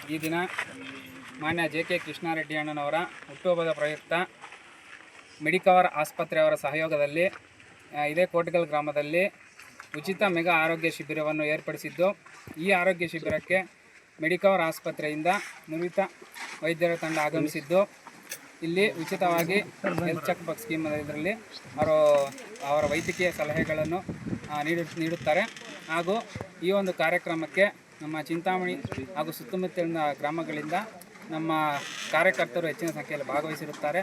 ಈ ದಿನ ಮಾನ್ಯ ಜೆ.ಕೆ. ಕೃಷ್ಣಾರೆಡ್ಡಿ ಅಣ್ಣನವರ ಹುಟ್ಟುಹಬ್ಬದ ಪ್ರಯುಕ್ತ ಮೆಡಿಕವರ್ ಆಸ್ಪತ್ರೆಯವರ ಸಹಯೋಗದಲ್ಲಿ ಇದೇ ಕೋಟಗಲ್ ಗ್ರಾಮದಲ್ಲಿ ಉಚಿತ ಮೆಗಾ ಆರೋಗ್ಯ ಶಿಬಿರವನ್ನು ಏರ್ಪಡಿಸಿದ್ದು, ಈ ಆರೋಗ್ಯ ಶಿಬಿರಕ್ಕೆ ಮೆಡಿಕವರ್ ಆಸ್ಪತ್ರೆಯಿಂದ ನುರಿತ ವೈದ್ಯರ ತಂಡ ಆಗಮಿಸಿದ್ದು, ಇಲ್ಲಿ ಉಚಿತವಾಗಿ ಹೆಲ್ತ್ ಚೆಕಪ್ ಸ್ಕೀಮ್ ಇದರಲ್ಲಿ ಅವರ ವೈದ್ಯಕೀಯ ಸಲಹೆಗಳನ್ನು ನೀಡುತ್ತಾರೆ. ಹಾಗೂ ಈ ಒಂದು ಕಾರ್ಯಕ್ರಮಕ್ಕೆ ನಮ್ಮ ಚಿಂತಾಮಣಿ ಹಾಗೂ ಸುತ್ತಮುತ್ತಲಿನ ಗ್ರಾಮಗಳಿಂದ ನಮ್ಮ ಕಾರ್ಯಕರ್ತರು ಹೆಚ್ಚಿನ ಸಂಖ್ಯೆಯಲ್ಲಿ ಭಾಗವಹಿಸಿರುತ್ತಾರೆ.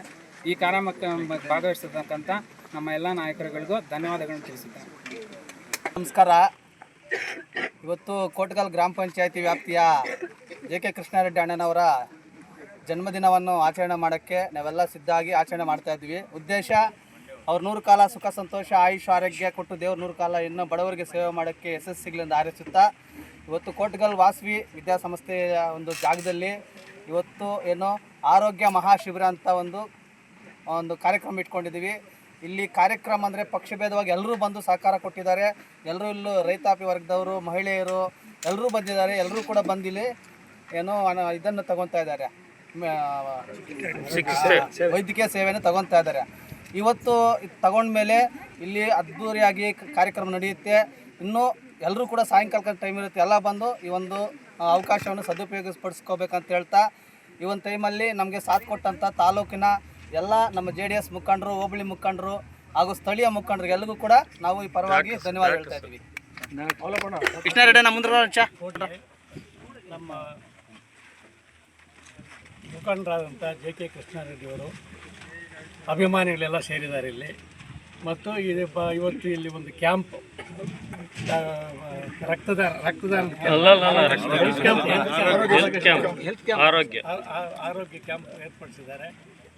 ಈ ಕಾರ್ಯಕ್ರಮಕ್ಕೆ ಭಾಗವಹಿಸಿರ್ತಕ್ಕಂಥ ನಮ್ಮ ಎಲ್ಲ ನಾಯಕರುಗಳಿಗೂ ಧನ್ಯವಾದಗಳನ್ನು ತಿಳಿಸುತ್ತೇನೆ. ನಮಸ್ಕಾರ. ಇವತ್ತು ಕೋಟಗಲ್ ಗ್ರಾಮ ಪಂಚಾಯತಿ ವ್ಯಾಪ್ತಿಯ ಜೆ.ಕೆ. ಕೃಷ್ಣಾರೆಡ್ಡಿ ಅಣ್ಣನವರ ಜನ್ಮದಿನವನ್ನು ಆಚರಣೆ ಮಾಡೋಕ್ಕೆ ನಾವೆಲ್ಲ ಸಿದ್ಧಾಗಿ ಆಚರಣೆ ಮಾಡ್ತಾಯಿದ್ವಿ. ಉದ್ದೇಶ ಅವ್ರು 100 ಕಾಲ ಸುಖ ಸಂತೋಷ ಆಯುಷ್ ಆರೋಗ್ಯ ಕೊಟ್ಟು ದೇವ್ರು 100 ಕಾಲ ಇನ್ನೂ ಬಡವರಿಗೆ ಸೇವೆ ಮಾಡೋಕ್ಕೆ ಯಶಸ್ಸು ಸಿಗಲೆಂದು ಹಾರೈಸುತ್ತಾ ಇವತ್ತು ಕೋಟಗಲ್ ವಾಸವಿ ವಿದ್ಯಾಸಂಸ್ಥೆಯ ಒಂದು ಜಾಗದಲ್ಲಿ ಇವತ್ತು ಏನೋ ಆರೋಗ್ಯ ಮಹಾಶಿಬಿರ ಅಂತ ಒಂದು ಕಾರ್ಯಕ್ರಮ ಇಟ್ಕೊಂಡಿದ್ದೀವಿ. ಇಲ್ಲಿ ಕಾರ್ಯಕ್ರಮ ಅಂದರೆ ಪಕ್ಷಭೇದವಾಗಿ ಎಲ್ಲರೂ ಬಂದು ಸಹಕಾರ ಕೊಟ್ಟಿದ್ದಾರೆ. ಎಲ್ಲರೂ ಇಲ್ಲೂ ರೈತಾಪಿ ವರ್ಗದವರು, ಮಹಿಳೆಯರು ಎಲ್ಲರೂ ಬಂದಿದ್ದಾರೆ. ಎಲ್ಲರೂ ಕೂಡ ಬಂದಿಲ್ಲಿ ಏನೋ ಇದನ್ನು ತಗೊತಾ ಇದ್ದಾರೆ, ವೈದ್ಯಕೀಯ ಸೇವೆಯನ್ನು ತಗೊತಾ ಇದ್ದಾರೆ. ಇವತ್ತು ತಗೊಂಡ್ಮೇಲೆ ಇಲ್ಲಿ ಅದ್ಧೂರಿಯಾಗಿ ಕಾರ್ಯಕ್ರಮ ನಡೆಯುತ್ತೆ. ಇನ್ನೂ ಎಲ್ಲರೂ ಕೂಡ ಸಾಯಂಕಾಲ ಟೈಮ್ ಇರುತ್ತೆ, ಎಲ್ಲ ಬಂದು ಈ ಒಂದು ಅವಕಾಶವನ್ನು ಸದುಪಯೋಗಪಡಿಸ್ಕೋಬೇಕಂತ ಹೇಳ್ತಾ ಈ ಒಂದು ಟೈಮಲ್ಲಿ ನಮಗೆ ಸಾಥ್ ಕೊಟ್ಟಂಥ ತಾಲೂಕಿನ ಎಲ್ಲ ನಮ್ಮ JDS ಮುಖಂಡರು, ಹೋಬಳಿ ಮುಖಂಡರು ಹಾಗೂ ಸ್ಥಳೀಯ ಮುಖಂಡರು ಎಲ್ಲರಿಗೂ ಕೂಡ ನಾವು ಈ ಪರವಾಗಿ ಧನ್ಯವಾದ ಹೇಳ್ತಾ ಇದ್ದೀವಿ. ಕೃಷ್ಣಾರೆಡ್ಡಿ ನಮ್ಮ ಮುಖಂಡರಾದಂಥ ಜೆ.ಕೆ. ಕೃಷ್ಣಾರೆಡ್ಡಿಯವರು ಅಭಿಮಾನಿಗಳೆಲ್ಲ ಸೇರಿದ್ದಾರೆ ಇಲ್ಲಿ. ಮತ್ತು ಇವತ್ತು ಇಲ್ಲಿ ಒಂದು ಕ್ಯಾಂಪ್, ಆರೋಗ್ಯ ಕ್ಯಾಂಪ್ ಏರ್ಪಡಿಸಿದ್ದಾರೆ.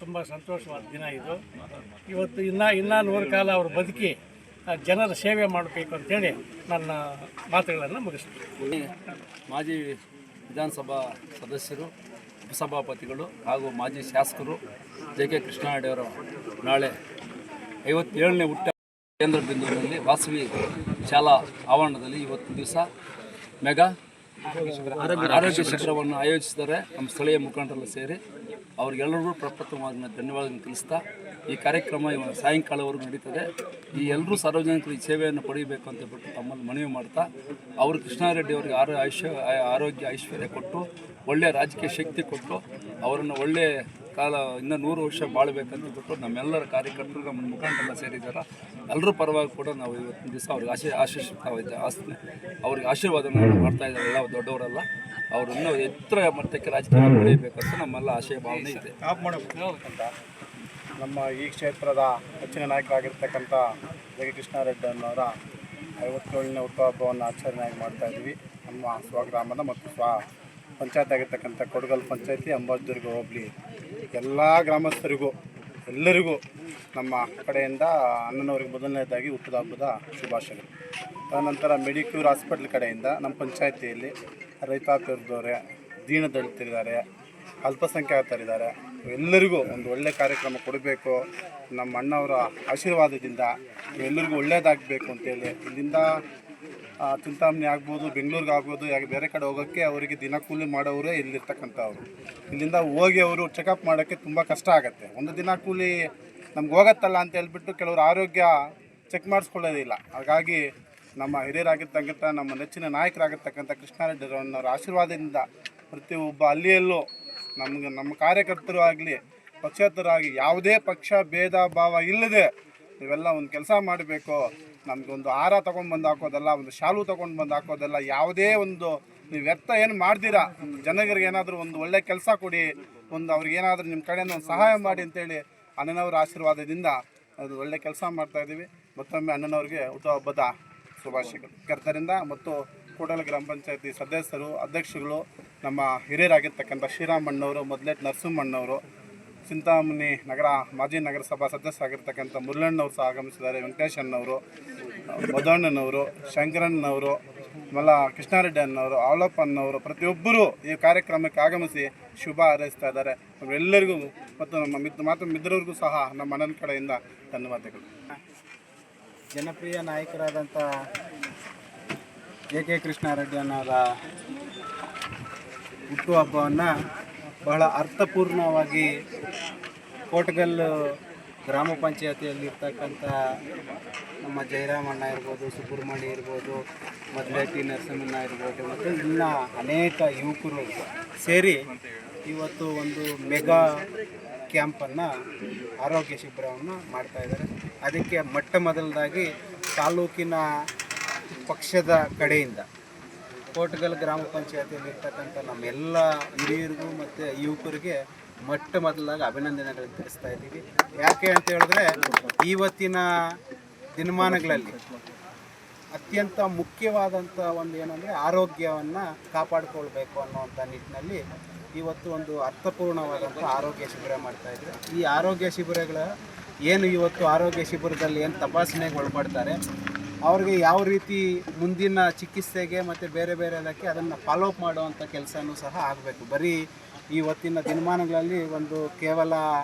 ತುಂಬ ಸಂತೋಷವಾದ ದಿನ ಇದು. ಇವತ್ತು ಇನ್ನೂ 100 ಕಾಲ ಅವರು ಬದುಕಿ ಜನರ ಸೇವೆ ಮಾಡಬೇಕು ಅಂತೇಳಿ ನನ್ನ ಮಾತುಗಳನ್ನು ಮುಗಿಸ್ತೀನಿ. ಮಾಜಿ ವಿಧಾನಸಭಾ ಸದಸ್ಯರು, ಉಪಸಭಾಪತಿಗಳು ಹಾಗೂ ಮಾಜಿ ಶಾಸಕರು ಜೆ.ಕೆ. ಕೃಷ್ಣಾರೆಡ್ಡಿಯವರ ನಾಳೆ 57ನೇ ಹುಟ್ಟ ಕೇಂದ್ರ ಬಿಂದುವಿನಲ್ಲಿ ವಾಸವಿ ಶಾಲಾ ಆವರಣದಲ್ಲಿ ಇವತ್ತು ದಿವಸ ಮೆಗಾ ಆರೋಗ್ಯ ಶಿಬಿರವನ್ನು ಆಯೋಜಿಸಿದ್ದಾರೆ. ನಮ್ಮ ಸ್ಥಳೀಯ ಮುಖಂಡರೆಲ್ಲ ಸೇರಿ ಅವ್ರಿಗೆಲ್ಲರಿಗೂ ಪ್ರಪ್ರಥಮವಾಗಿ ಧನ್ಯವಾದಗಳನ್ನು ತಿಳಿಸ್ತಾ ಈ ಕಾರ್ಯಕ್ರಮ ಸಾಯಂಕಾಲವರೆಗೂ ನಡೀತದೆ. ಈ ಎಲ್ಲರೂ ಸಾರ್ವಜನಿಕರು ಈ ಸೇವೆಯನ್ನು ಪಡೆಯಬೇಕು ಅಂತ ಬಿಟ್ಟು ತಮ್ಮಲ್ಲಿ ಮನವಿ ಮಾಡ್ತಾ ಅವರು ಕೃಷ್ಣಾರೆಡ್ಡಿ ಅವರಿಗೆ ಆರೋಗ್ಯ ಐಶ್ವರ್ಯ ಕೊಟ್ಟು ಒಳ್ಳೆಯ ರಾಜಕೀಯ ಶಕ್ತಿ ಕೊಟ್ಟು ಅವರನ್ನು ಒಳ್ಳೆಯ ಕಾಲ ಇನ್ನೂ 100 ವರ್ಷ ಬಾಳಬೇಕಂತ ಬಿಟ್ಟು ನಮ್ಮೆಲ್ಲರ ಕಾರ್ಯಕರ್ತರು, ನಮ್ಮ ಮುಖಂಡರೆಲ್ಲ ಸೇರಿದ್ದಾರೆ. ಎಲ್ಲರೂ ಪರವಾಗಿ ಕೂಡ ನಾವು ಇವತ್ತಿನ ದಿವಸ ಅವ್ರಿಗೆ ಅವ್ರಿಗೆ ಆಶೀರ್ವಾದವನ್ನು ಮಾಡ್ತಾ ಇದ್ದಾರೆ. ಎಲ್ಲ ದೊಡ್ಡವರೆಲ್ಲ ಅವರು ಇನ್ನೂ ಎತ್ತರ ಮಟ್ಟಕ್ಕೆ ರಾಜಕೀಯ ಬೆಳೆಯಬೇಕಂತ ನಮ್ಮೆಲ್ಲ ಆಶಯ ಭಾವನೆ ಇದೆ. ನಮ್ಮ ಈ ಕ್ಷೇತ್ರದ ಹೆಚ್ಚಿನ ನಾಯಕರಾಗಿರ್ತಕ್ಕಂಥ ಜೆ.ಕೆ. ಕೃಷ್ಣಾರೆಡ್ಡಿ ಅನ್ನೋರ 57ನೇ ಹುಟ್ಟುಹಬ್ಬವನ್ನು ಆಚರಣೆಯಾಗಿ ಮಾಡ್ತಾಯಿದ್ವಿ. ನಮ್ಮ ಸ್ವಗ್ರಾಮದ ಮತ್ತು ಪಂಚಾಯತ್ ಆಗಿರ್ತಕ್ಕಂಥ ಕೊಡಗಲ್ ಪಂಚಾಯತಿ, ಅಂಬಾಜದುರ್ಗ ಹೋಬಳಿ ಎಲ್ಲ ಗ್ರಾಮಸ್ಥರಿಗೂ ಎಲ್ಲರಿಗೂ ನಮ್ಮ ಕಡೆಯಿಂದ ಅಣ್ಣನವರಿಗೆ ಮೊದಲನೇದಾಗಿ ಹುಟ್ಟದ ಹಬ್ಬದ ಶುಭಾಶಯಗಳು. ತದನಂತರ ಮೆಡಿಕ್ಯೂರ್ ಹಾಸ್ಪಿಟ್ಲ್ ಕಡೆಯಿಂದ ನಮ್ಮ ಪಂಚಾಯತಿಯಲ್ಲಿ ರೈತಾಪಿ ವರ್ಗದವರೇ, ದೀನದಲಿತರಿದ್ದಾರೆ, ಅಲ್ಪಸಂಖ್ಯಾತರಿದ್ದಾರೆ, ಎಲ್ಲರಿಗೂ ಒಂದು ಒಳ್ಳೆಯ ಕಾರ್ಯಕ್ರಮ ಕೊಡಬೇಕು, ನಮ್ಮ ಅಣ್ಣವರ ಆಶೀರ್ವಾದದಿಂದ ಎಲ್ಲರಿಗೂ ಒಳ್ಳೆಯದಾಗಬೇಕು ಅಂತೇಳಿ ಇಲ್ಲಿಂದ ಚಿಂತಾಮಣಿ ಆಗ್ಬೋದು, ಬೆಂಗಳೂರಿಗೆ ಆಗ್ಬೋದು, ಬೇರೆ ಕಡೆ ಹೋಗೋಕ್ಕೆ ಅವರಿಗೆ ದಿನ ಕೂಲಿ ಮಾಡೋವರೇ ಇಲ್ಲಿರ್ತಕ್ಕಂಥವ್ರು. ಇಲ್ಲಿಂದ ಹೋಗಿ ಅವರು ಚೆಕಪ್ ಮಾಡೋಕ್ಕೆ ತುಂಬ ಕಷ್ಟ ಆಗುತ್ತೆ. ಒಂದು ದಿನ ಕೂಲಿ ನಮ್ಗೆ ಹೋಗತ್ತಲ್ಲ ಅಂತ ಹೇಳ್ಬಿಟ್ಟು ಕೆಲವರು ಆರೋಗ್ಯ ಚೆಕ್ ಮಾಡಿಸ್ಕೊಳ್ಳೋದಿಲ್ಲ. ಹಾಗಾಗಿ ನಮ್ಮ ಹಿರಿಯರಾಗಿರ್ತಕ್ಕಂಥ ನಮ್ಮ ನೆಚ್ಚಿನ ನಾಯಕರಾಗಿರ್ತಕ್ಕಂಥ ಕೃಷ್ಣಾರೆಡ್ಡಿಯವರ ಆಶೀರ್ವಾದದಿಂದ ಪ್ರತಿಯೊಬ್ಬ ಹಳ್ಳಿಯಲ್ಲೂ ನಮ್ಮ ಕಾರ್ಯಕರ್ತರು ಆಗಲಿ ಪಕ್ಷೇತರಾಗಿ ಯಾವುದೇ ಪಕ್ಷ ಭೇದ ಭಾವ ಇಲ್ಲದೆ ನೀವೆಲ್ಲ ಒಂದು ಕೆಲಸ ಮಾಡಬೇಕು. ನಮಗೊಂದು ಹಾರ ತೊಗೊಂಡು ಹಾಕೋದಲ್ಲ, ಒಂದು ಶಾಲು ತೊಗೊಂಡು ಬಂದು ಹಾಕೋದಲ್ಲ, ಯಾವುದೇ ಒಂದು ನೀವು ವ್ಯರ್ಥ ಏನು ಮಾಡ್ದಿರಾ ಜನಗಳಿಗೆ ಏನಾದರೂ ಒಂದು ಒಳ್ಳೆ ಕೆಲಸ ಕೊಡಿ, ಒಂದು ಅವ್ರಿಗೇನಾದರೂ ನಿಮ್ಮ ಕಡೆಯಿಂದ ಒಂದು ಸಹಾಯ ಮಾಡಿ ಅಂತೇಳಿ ಅಣ್ಣನವರ ಆಶೀರ್ವಾದದಿಂದ ಅದು ಒಳ್ಳೆ ಕೆಲಸ ಮಾಡ್ತಾಯಿದ್ದೀವಿ. ಮತ್ತೊಮ್ಮೆ ಅಣ್ಣನವ್ರಿಗೆ ಹುಟ್ಟುಹಬ್ಬದ ಶುಭಾಶಯಗಳು. ಕರ್ತರಿಂದ ಮತ್ತು ಕೂಡಲ ಗ್ರಾಮ ಪಂಚಾಯತಿ ಸದಸ್ಯರು, ಅಧ್ಯಕ್ಷಗಳು, ನಮ್ಮ ಹಿರಿಯರಾಗಿರ್ತಕ್ಕಂಥ ಶ್ರೀರಾಮಣ್ಣವರು, ಮೊದಲೇಟ್ ನರಸಿಂಹಣ್ಣವರು, ಚಿಂತಾಮಣಿ ನಗರ ಮಾಜಿ ನಗರಸಭಾ ಸದಸ್ಯರಾಗಿರ್ತಕ್ಕಂಥ ಮುರಳಣ್ಣವರು ಸಹ ಆಗಮಿಸಿದ್ದಾರೆ, ವೆಂಕಟೇಶಣ್ಣವರು, ಮಧುಣ್ಣನವರು, ಶಂಕರಣ್ಣನವರು, ಆಮೇಲೆ ಕೃಷ್ಣಾರೆಡ್ಡಿ ಅನ್ನೋರು, ಆವಳಪ್ಪ ಅನ್ನೋರು ಪ್ರತಿಯೊಬ್ಬರು ಈ ಕಾರ್ಯಕ್ರಮಕ್ಕೆ ಆಗಮಿಸಿ ಶುಭ ಹಾರೈಸ್ತಾ ಇದ್ದಾರೆ. ಎಲ್ಲರಿಗೂ ಮತ್ತು ನಮ್ಮ ಮಿತ್ರರಿಗೂ ಸಹ ನಮ್ಮ ಮನೆ ಕಡೆಯಿಂದ ಧನ್ಯವಾದಗಳು. ಜನಪ್ರಿಯ ನಾಯಕರಾದಂಥ JK ಕೃಷ್ಣಾರೆಡ್ಡಿ ಅನ್ನೋರ ಹುಟ್ಟುಹಬ್ಬವನ್ನು ಬಹಳ ಅರ್ಥಪೂರ್ಣವಾಗಿ ಕೋಟಗಲ್ ಗ್ರಾಮ ಪಂಚಾಯತಿಯಲ್ಲಿರ್ತಕ್ಕಂಥ ನಮ್ಮ ಜಯರಾಮಣ್ಣ ಇರ್ಬೋದು, ಸುಬ್ರಹ್ಮಣ್ಯ ಇರ್ಬೋದು, ಮದ್ಲೆಟ್ಟಿ ನರಸಿಂಹಣ್ಣ ಇರ್ಬೋದು, ಮತ್ತು ಇನ್ನು ಅನೇಕ ಯುವಕರು ಸೇರಿ ಇವತ್ತು ಒಂದು ಮೆಗಾ ಕ್ಯಾಂಪನ್ನು, ಆರೋಗ್ಯ ಶಿಬಿರವನ್ನು ಮಾಡ್ತಾಯಿದ್ದಾರೆ. ಅದಕ್ಕೆ ಮೊಟ್ಟ ಮೊದಲದಾಗಿ ತಾಲೂಕಿನ ಪಕ್ಷದ ಕಡೆಯಿಂದ ಕೋಟಗಲ್ ಗ್ರಾಮ ಪಂಚಾಯತಿಯಲ್ಲಿರ್ತಕ್ಕಂಥ ನಮ್ಮೆಲ್ಲ ಹಿರಿಯರಿಗೂ ಮತ್ತು ಯುವಕರಿಗೆ ಮೊಟ್ಟ ಮೊದಲಾಗಿ ಅಭಿನಂದನೆಗಳನ್ನು ತಿಳಿಸ್ತಾ ಇದ್ದೀವಿ. ಯಾಕೆ ಅಂತ ಹೇಳಿದ್ರೆ ಇವತ್ತಿನ ದಿನಮಾನಗಳಲ್ಲಿ ಅತ್ಯಂತ ಮುಖ್ಯವಾದಂಥ ಒಂದು ಏನಂದರೆ ಆರೋಗ್ಯವನ್ನು ಕಾಪಾಡಿಕೊಳ್ಬೇಕು ಅನ್ನುವಂಥ ನಿಟ್ಟಿನಲ್ಲಿ ಇವತ್ತು ಒಂದು ಅರ್ಥಪೂರ್ಣವಾದಂಥ ಆರೋಗ್ಯ ಶಿಬಿರ ಮಾಡ್ತಾಯಿದ್ರು. ಈ ಆರೋಗ್ಯ ಶಿಬಿರಗಳ ಏನು ಇವತ್ತು ಆರೋಗ್ಯ ಶಿಬಿರದಲ್ಲಿ ಏನು ತಪಾಸಣೆಗೆ ಒಳಪಡ್ತಾರೆ, ಅವ್ರಿಗೆ ಯಾವ ರೀತಿ ಮುಂದಿನ ಚಿಕಿತ್ಸೆಗೆ ಮತ್ತು ಬೇರೆ ಬೇರೆದಕ್ಕೆ ಅದನ್ನು ಫಾಲೋಅಪ್ ಮಾಡುವಂಥ ಕೆಲಸನೂ ಸಹ ಆಗಬೇಕು. ಬರೀ ಇವತ್ತಿನ ದಿನಮಾನಗಳಲ್ಲಿ ಒಂದು ಕೇವಲ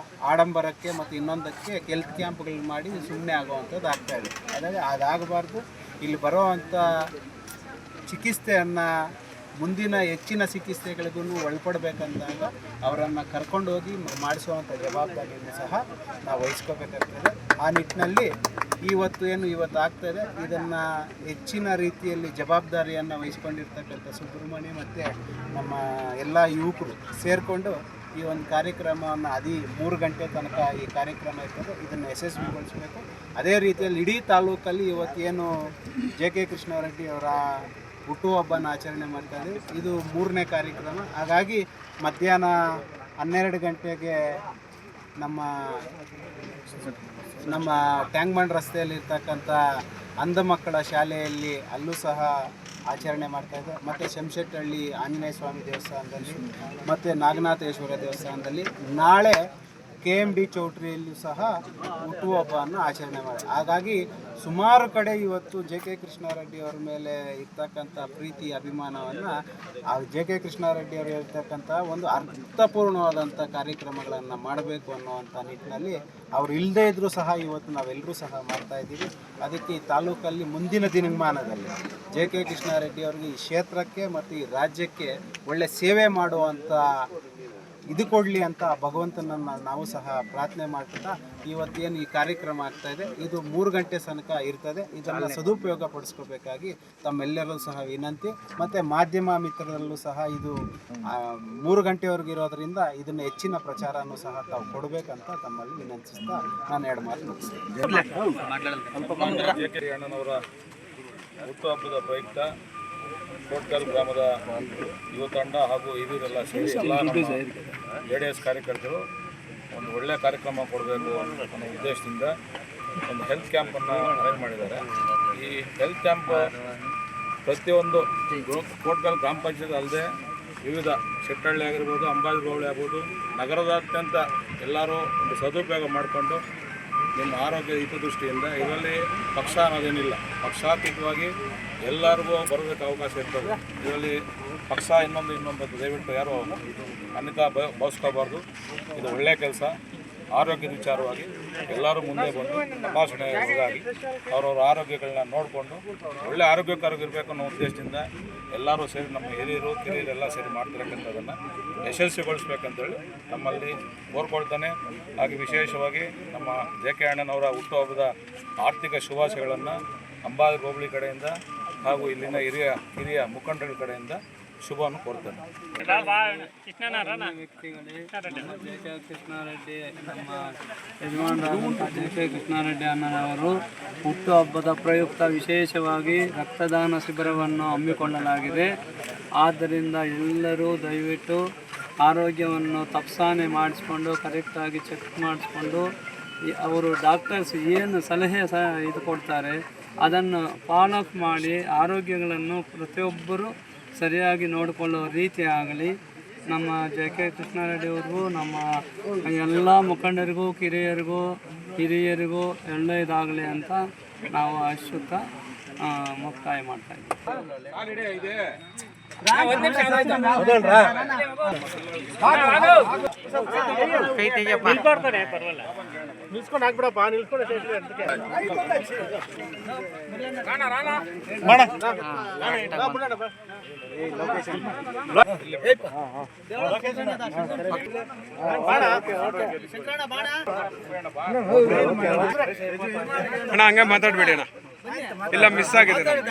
ಆಡಂಬರಕ್ಕೆ ಮತ್ತು ಇನ್ನೊಂದಕ್ಕೆ ಹೆಲ್ತ್ ಕ್ಯಾಂಪ್ಗಳು ಮಾಡಿ ಸುಮ್ಮನೆ ಆಗುವಂಥದ್ದು ಆಗ್ತಾಯಿದೆ. ಅದಾದರೆ ಅದಾಗಬಾರ್ದು. ಇಲ್ಲಿ ಬರೋವಂಥ ಚಿಕಿತ್ಸೆಯನ್ನು ಮುಂದಿನ ಹೆಚ್ಚಿನ ಚಿಕಿತ್ಸೆಗಳಿಗೂ ಒಳಪಡಬೇಕಂದಾಗ ಅವರನ್ನು ಕರ್ಕೊಂಡೋಗಿ ಮಾಡಿಸುವಂಥ ಜವಾಬ್ದಾರಿಯನ್ನು ಸಹ ನಾವು ವಹಿಸ್ಕೋಬೇಕಾಗ್ತದೆ. ಆ ನಿಟ್ಟಿನಲ್ಲಿ ಇವತ್ತು ಆಗ್ತಾಯಿದೆ, ಇದನ್ನು ಹೆಚ್ಚಿನ ರೀತಿಯಲ್ಲಿ ಜವಾಬ್ದಾರಿಯನ್ನು ವಹಿಸ್ಕೊಂಡಿರ್ತಕ್ಕಂಥ ಸುಬ್ರಹ್ಮಣ್ಯ ಮತ್ತು ನಮ್ಮ ಎಲ್ಲ ಯುವಕರು ಸೇರಿಕೊಂಡು ಈ ಒಂದು ಕಾರ್ಯಕ್ರಮವನ್ನು 3 ಗಂಟೆ ತನಕ ಈ ಕಾರ್ಯಕ್ರಮ ಇರ್ತದೆ, ಇದನ್ನು ಯಶಸ್ವಿಗೊಳಿಸಬೇಕು. ಅದೇ ರೀತಿಯಲ್ಲಿ ಇಡೀ ತಾಲೂಕಲ್ಲಿ ಇವತ್ತೇನು JK ಕೃಷ್ಣಾರೆಡ್ಡಿ ಅವರ ಹುಟ್ಟುಹಬ್ಬನ ಆಚರಣೆ ಮಾಡ್ತಾಯಿದ್ದೀವಿ. ಇದು 3ನೇ ಕಾರ್ಯಕ್ರಮ. ಹಾಗಾಗಿ ಮಧ್ಯಾಹ್ನ 12 ಗಂಟೆಗೆ ನಮ್ಮ ಟ್ಯಾಂಕ್ಮಂಡ್ ರಸ್ತೆಯಲ್ಲಿರ್ತಕ್ಕಂಥ ಅಂಧ ಮಕ್ಕಳ ಶಾಲೆಯಲ್ಲಿ ಅಲ್ಲೂ ಸಹ ಆಚರಣೆ ಮಾಡ್ತಾಯಿದ್ದೆ. ಮತ್ತು ಶಂಶೆಟ್ಟಹಳ್ಳಿ ಆಂಜನೇಯ ಸ್ವಾಮಿ ದೇವಸ್ಥಾನದಲ್ಲಿ ಮತ್ತು ನಾಗನಾಥೇಶ್ವರ ದೇವಸ್ಥಾನದಲ್ಲಿ ನಾಳೆ KMD ಚೌಟ್ರಿಯಲ್ಲೂ ಸಹ ಹುಟ್ಟುಹಬ್ಬವನ್ನು ಆಚರಣೆ ಮಾಡಿ. ಹಾಗಾಗಿ ಸುಮಾರು ಕಡೆ ಇವತ್ತು JK ಕೃಷ್ಣಾರೆಡ್ಡಿ ಅವರ ಮೇಲೆ ಇರ್ತಕ್ಕಂಥ ಪ್ರೀತಿ ಅಭಿಮಾನವನ್ನು JK ಕೃಷ್ಣಾರೆಡ್ಡಿ ಅವರು ಇರ್ತಕ್ಕಂಥ ಒಂದು ಅರ್ಥಪೂರ್ಣವಾದಂಥ ಕಾರ್ಯಕ್ರಮಗಳನ್ನು ಮಾಡಬೇಕು ಅನ್ನುವಂಥ ನಿಟ್ಟಿನಲ್ಲಿ ಅವರು ಇಲ್ಲದೇ ಇದ್ದರೂ ಸಹ ಇವತ್ತು ನಾವೆಲ್ಲರೂ ಸಹ ಮಾಡ್ತಾಯಿದ್ದೀವಿ. ಅದಕ್ಕೆ ಈ ತಾಲೂಕಲ್ಲಿ ಮುಂದಿನ ದಿನಮಾನದಲ್ಲಿ JK ಕೃಷ್ಣಾರೆಡ್ಡಿ ಅವರಿಗೆ ಈ ಕ್ಷೇತ್ರಕ್ಕೆ ಮತ್ತು ಈ ರಾಜ್ಯಕ್ಕೆ ಒಳ್ಳೆ ಸೇವೆ ಮಾಡುವಂಥ ಇದು ಕೊಡಲಿ ಅಂತ ಭಗವಂತನನ್ನು ನಾವು ಸಹ ಪ್ರಾರ್ಥನೆ ಮಾಡ್ತಾ ಇವತ್ತೇನು ಈ ಕಾರ್ಯಕ್ರಮ ಆಗ್ತಾಯಿದೆ ಇದು 3 ಗಂಟೆ ತನಕ ಇರ್ತದೆ. ಇದನ್ನು ಸದುಪಯೋಗ ಪಡಿಸ್ಕೋಬೇಕಾಗಿ ತಮ್ಮೆಲ್ಲರೂ ಸಹ ವಿನಂತಿ. ಮತ್ತು ಮಾಧ್ಯಮ ಮಿತ್ರರಲ್ಲೂ ಸಹ ಇದು 3 ಗಂಟೆವರೆಗೆ ಇರೋದರಿಂದ ಇದನ್ನು ಹೆಚ್ಚಿನ ಪ್ರಚಾರನೂ ಸಹ ತಾವು ಕೊಡಬೇಕಂತ ತಮ್ಮಲ್ಲಿ ವಿನಂತಿಸ್ತಾ ನಾನು 2 ಮಾತು ಮುಗಿಸ್ತೀನಿ. JK ಅಣ್ಣನವರ ಹುಟ್ಟುಹಬ್ಬದ ಪ್ರಯುಕ್ತ ಕೋಟ್ಕಲ್ ಗ್ರಾಮದ ಯುವ ತಂಡ ಹಾಗೂ ಹಿರಿಯರೆಲ್ಲ ಸೇರಿ ಎಲ್ಲ ನಮ್ಮ JDS ಕಾರ್ಯಕರ್ತರು ಒಂದು ಒಳ್ಳೆಯ ಕಾರ್ಯಕ್ರಮ ಕೊಡಬೇಕು ಅನ್ನೋ ಉದ್ದೇಶದಿಂದ ಒಂದು ಹೆಲ್ತ್ ಕ್ಯಾಂಪನ್ನು ಅರೇಂಜ್ ಮಾಡಿದ್ದಾರೆ. ಈ ಹೆಲ್ತ್ ಕ್ಯಾಂಪ್ ಪ್ರತಿಯೊಂದು ಕೋಟ್ಕಲ್ ಗ್ರಾಮ ಪಂಚಾಯತ್ ಅಲ್ಲದೆ ವಿವಿಧ ಶೆಟ್ಟಹಳ್ಳಿ ಆಗಿರ್ಬೋದು, ಅಂಬಾಜಿಗೋಳಿ ಆಗ್ಬೋದು, ನಗರದಾದ್ಯಂತ ಎಲ್ಲರೂ ಒಂದು ಸದುಪಯೋಗ ಮಾಡಿಕೊಂಡು ನಿಮ್ಮ ಆರೋಗ್ಯ ಹಿತದೃಷ್ಟಿಯಿಂದ ಇದರಲ್ಲಿ ಪಕ್ಷ ಅನ್ನೋದೇನಿಲ್ಲ, ಪಕ್ಷಾತೀತವಾಗಿ ಎಲ್ಲರಿಗೂ ಬರೋದಕ್ಕೆ ಅವಕಾಶ ಇರ್ತದೆ. ಇದರಲ್ಲಿ ಪಕ್ಷ ಇನ್ನೊಂದು ದಯವಿಟ್ಟು ಯಾರು ಅನ್ಯತಾ ಭಾವಿಸ್ಕೋಬಾರ್ದು. ಇದು ಒಳ್ಳೆಯ ಕೆಲಸ. ಆರೋಗ್ಯದ ವಿಚಾರವಾಗಿ ಎಲ್ಲರೂ ಮುಂದೆ ಬಂದು ತಪಾಸಣೆಗಾಗಿ ಅವರವ್ರ ಆರೋಗ್ಯಗಳನ್ನ ನೋಡಿಕೊಂಡು ಒಳ್ಳೆ ಆರೋಗ್ಯಕರವಾಗಿರಬೇಕು ಅನ್ನೋ ಉದ್ದೇಶದಿಂದ ಎಲ್ಲರೂ ಸೇರಿ ನಮ್ಮ ಕಿರಿಯರೆಲ್ಲ ಸೇರಿ ಮಾಡ್ತಿರಕ್ಕಂಥದ್ದನ್ನು ಯಶಸ್ವಿಗೊಳಿಸ್ಬೇಕಂತೇಳಿ ನಮ್ಮಲ್ಲಿ ಕೋರ್ಕೊಳ್ತಾನೆ. ಹಾಗೆ ವಿಶೇಷವಾಗಿ ನಮ್ಮ JK ಅಣ್ಣನವರ ಹುಟ್ಟುಹಬ್ಬದ ಆರ್ಥಿಕ ಶುಭಾಶಯಗಳನ್ನು ಅಂಬಾಜಿ ಹೋಬಳಿ ಕಡೆಯಿಂದ ಹಾಗೂ ಇಲ್ಲಿನ ಹಿರಿಯ ಮುಖಂಡರ ಕಡೆಯಿಂದ ಶುಭವನ್ನು ಕೋರ್ತೇನೆ. ವ್ಯಕ್ತಿಗಳೇ, JK ಕೃಷ್ಣಾರೆಡ್ಡಿ ನಮ್ಮ ಯಜಮಾನರಾದಂಥ JK ಕೃಷ್ಣಾರೆಡ್ಡಿ ಅಣ್ಣನವರು ಹುಟ್ಟುಹಬ್ಬದ ಪ್ರಯುಕ್ತ ವಿಶೇಷವಾಗಿ ರಕ್ತದಾನ ಶಿಬಿರವನ್ನು ಹಮ್ಮಿಕೊಳ್ಳಲಾಗಿದೆ. ಆದ್ದರಿಂದ ಎಲ್ಲರೂ ದಯವಿಟ್ಟು ಆರೋಗ್ಯವನ್ನು ತಪಾಸಣೆ ಮಾಡಿಸ್ಕೊಂಡು ಕರೆಕ್ಟಾಗಿ ಚೆಕ್ ಮಾಡಿಸ್ಕೊಂಡು ಅವರು ಡಾಕ್ಟರ್ಸ್ ಏನು ಸಲಹೆ ಇದು ಕೊಡ್ತಾರೆ ಅದನ್ನು ಫಾಲೋಅಪ್ ಮಾಡಿ ಆರೋಗ್ಯಗಳನ್ನು ಪ್ರತಿಯೊಬ್ಬರು ಸರಿಯಾಗಿ ನೋಡಿಕೊಳ್ಳುವ ರೀತಿ ಆಗಲಿ. ನಮ್ಮ JK ಕೃಷ್ಣಾರೆಡ್ಡಿ ಅವ್ರಿಗೂ ನಮ್ಮ ಎಲ್ಲ ಮುಖಂಡರಿಗೂ ಕಿರಿಯರಿಗೂ ಹಿರಿಯರಿಗೂ ಒಳ್ಳೆಯದಾಗಲಿ ಅಂತ ನಾವು ಅಶ್ವತ್ಥ ಮುಕ್ತಾಯ ಮಾಡ್ತಾ ಇದ್ದೀವಿ. ಅಣ್ಣ ಹಂಗೆ ಮಾತಾಡ್ಬೇಡಿ ಅಣ್ಣ, ಇಲ್ಲ ಮಿಸ್ ಆಗಿದೆ. ಇಲ್ಲ